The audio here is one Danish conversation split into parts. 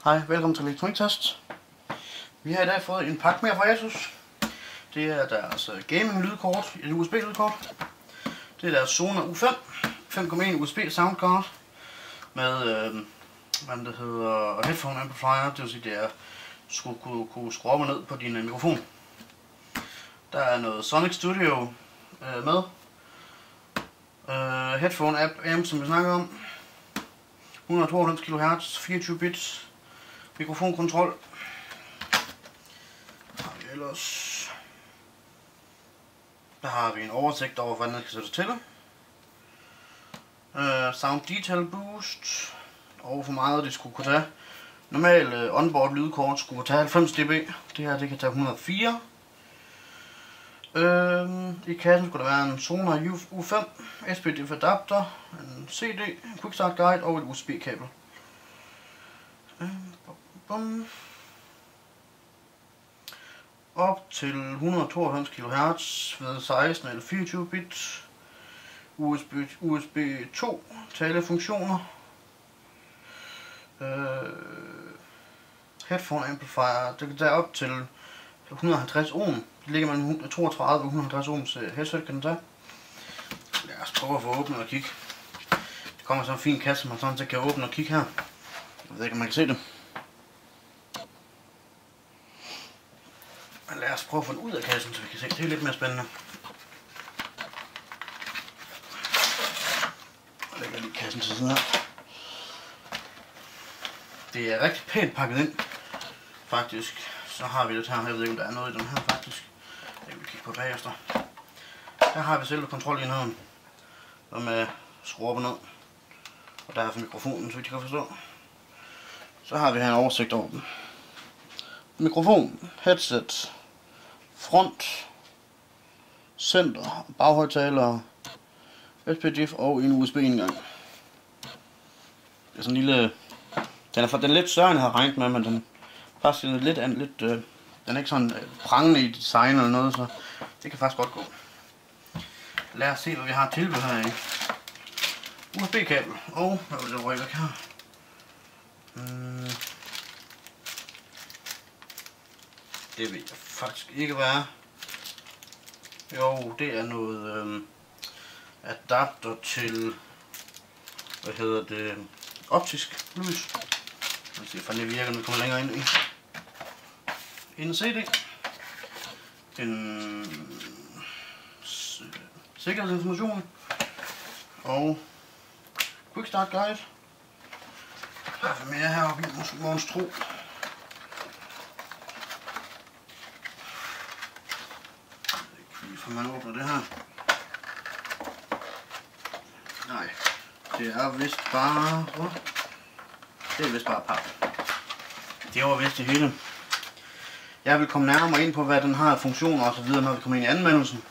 Hej, velkommen til Elektroniktest. Vi har i dag fået en pakke mere fra Asus. Det er deres gaming lydkort, et USB lydkort. Det er deres Sonar U5 5,1 USB soundcard med hvad det hedder, headphone amplifier, det vil sige det er skulle kunne skrue op og ned på din mikrofon. Der er noget Sonic Studio med. Headphone amp, som vi snakker om. 192 kHz, 24 bits. Mikrofonkontrol. Der har vi en oversigt over, hvordan det kan sættes til. Sound Detail Boost. Og hvor meget det skulle kunne tage. Normal onboard lydkort skulle tage 90 dB. Det her det kan tage 104. I kassen skulle der være en Sonar U5, SPDIF adapter, en CD, en Quick Start Guide og et USB-kabel. Op til 192 kHz ved 16 eller 24 bit. USB 2 talefunktioner. Headphone amplifier, det kan tage op til 150 ohm. Det ligger mellem 32 og 150 ohms headset kan den tage. Lad os prøve at få åbnet og kigge. Det kommer sådan en fin kasse, som man sådan set kan åbne og kigge her. Jeg ved ikke om man kan se det. Men lad os prøve at få den ud af kassen, så vi kan se. Det er lidt mere spændende. Jeg lægger lige kassen til siden her. Det er rigtig pænt pakket ind, faktisk. Så har vi lidt her. Jeg ved ikke om der er noget i den her faktisk. Jeg vil kigge på bagefter. Der har vi selve kontrolenheden, som skruer op og ned. Og der er for mikrofonen, så vidt jeg kan forstå. Så har vi her en oversigt over den. Mikrofon, headset, front, center, baghøjttaler, SPDIF og en USB-indgang. Det er sådan en lille... Den er lidt større, end jeg havde regnet med, men den faktisk den er ikke sådan prangende i design eller noget, så det kan faktisk godt gå. Lad os se, hvad vi har tilbud her i. USB-kabel, og hvad vil det rykke her? Det ved jeg faktisk ikke, hvad er. Jo, det er noget adapter til, hvad hedder det, optisk lys. Lad os se, hvordan det virker, når vi kommer længere ind i. En CD. En sikkerhedsinformation. Og Quick Start Guide. Der er mere heroppe i morgens tro. For man åbner det her. Nej, det er vist bare... Det er vist bare pap. Det var vist det hele. Jeg vil komme nærmere ind på, hvad den har af funktioner og så videre, når vi kommer ind i anmeldelsen.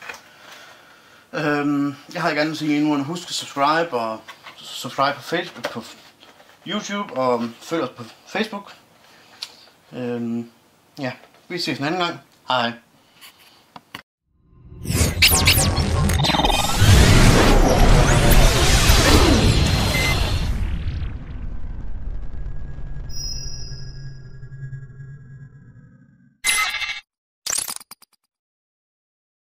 Jeg har ikke andet at sige endnu end at huske at subscribe på Facebook, på YouTube og følg os på Facebook. Ja, vi ses en anden gang. Hej.